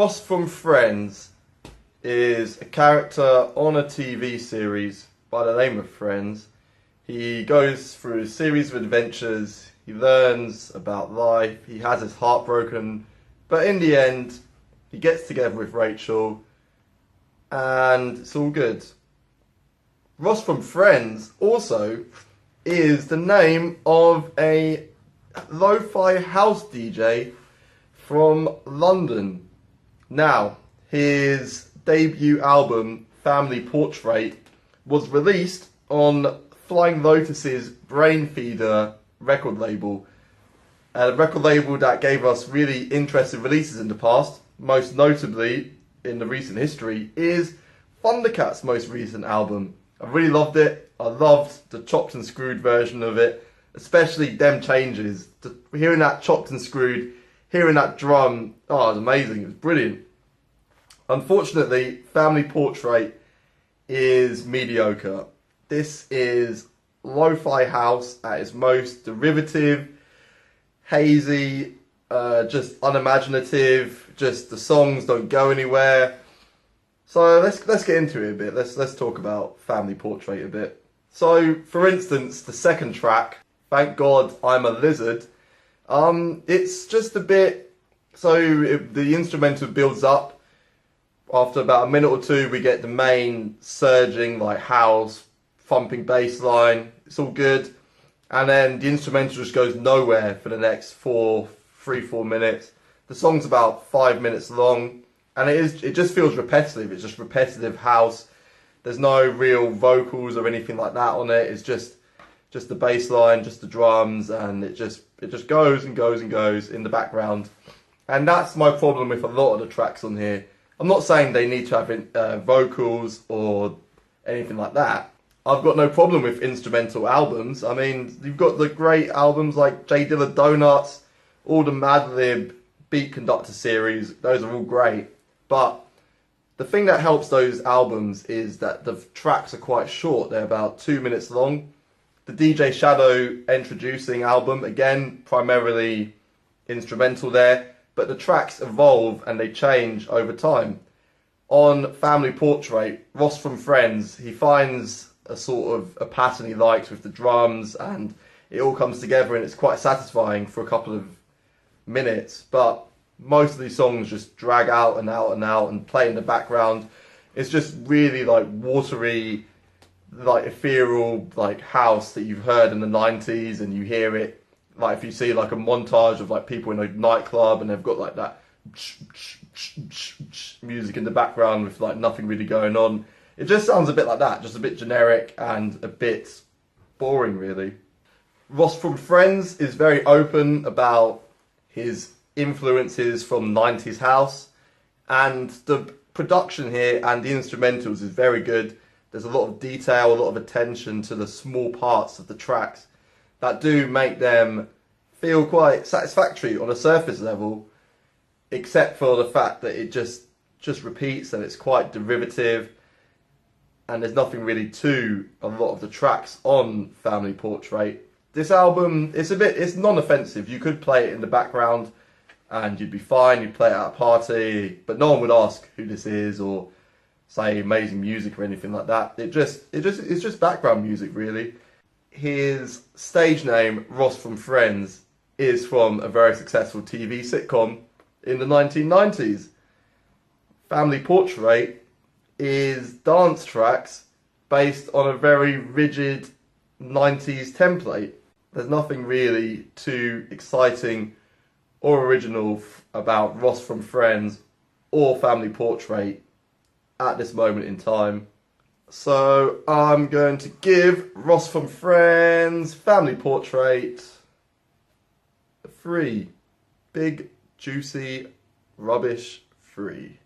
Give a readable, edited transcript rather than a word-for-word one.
Ross from Friends is a character on a TV series by the name of Friends. He goes through a series of adventures, he learns about life, he has his heart broken, but in the end, he gets together with Rachel, and it's all good. Ross from Friends also is the name of a lo-fi house DJ from London. Now, his debut album, Family Portrait, was released on Flying Lotus's Brainfeeder record label. A record label that gave us really interesting releases in the past, most notably in the recent history, is Thundercat's most recent album. I really loved it. I loved the chopped and screwed version of it, especially them changes. Hearing that chopped and screwed, hearing that drum, oh, it was amazing. It was brilliant. Unfortunately, Family Portrait is mediocre. This is lo-fi house at its most derivative, hazy, just unimaginative, just the songs don't go anywhere. So let's get into it a bit. Let's talk about Family Portrait a bit. So, for instance, the second track, Thank God I'm a Lizard, it's just a bit, the instrumental builds up. After about a minute or two, we get the main surging, like house, thumping bass line. It's all good. And then the instrumental just goes nowhere for the next 4 minutes. The song's about 5 minutes long. And it just feels repetitive. It's just repetitive house. There's no real vocals or anything like that on it. It's just the bass line, just the drums, and it just goes and goes and goes in the background. And that's my problem with a lot of the tracks on here. I'm not saying they need to have vocals or anything like that. I've got no problem with instrumental albums. I mean, you've got the great albums like J Dilla Donuts, all the Madlib Beat Conductor series. Those are all great. But the thing that helps those albums is that the tracks are quite short. They're about 2 minutes long. The DJ Shadow introducing album, again, primarily instrumental there, but the tracks evolve and they change over time. On Family Portrait, Ross from Friends, he finds a sort of a pattern he likes with the drums, and it all comes together and it's quite satisfying for a couple of minutes, but most of these songs just drag out and out and out and play in the background. It's just really like watery, like ethereal, like house that you've heard in the 90s, and you hear it like if you see like a montage of like people in a nightclub and they've got like that music in the background with like nothing really going on. It just sounds a bit like that, just a bit generic and a bit boring really. Ross from Friends is very open about his influences from 90s house, and the production here and the instrumentals is very good. There's a lot of detail, a lot of attention to the small parts of the tracks that do make them feel quite satisfactory on a surface level, except for the fact that it just repeats and it's quite derivative, and there's nothing really to a lot of the tracks on Family Portrait. This album, it's non-offensive. You could play it in the background and you'd be fine. You'd play it at a party, but no one would ask who this is or say amazing music or anything like that. It's just background music really. His stage name, Ross from Friends, is from a very successful TV sitcom in the 1990s. Family Portrait is dance tracks based on a very rigid 90s template. There's nothing really too exciting or original about Ross from Friends or Family Portrait at this moment in time. So I'm going to give Ross from Friends Family Portrait a 3. Big, juicy, rubbish 3.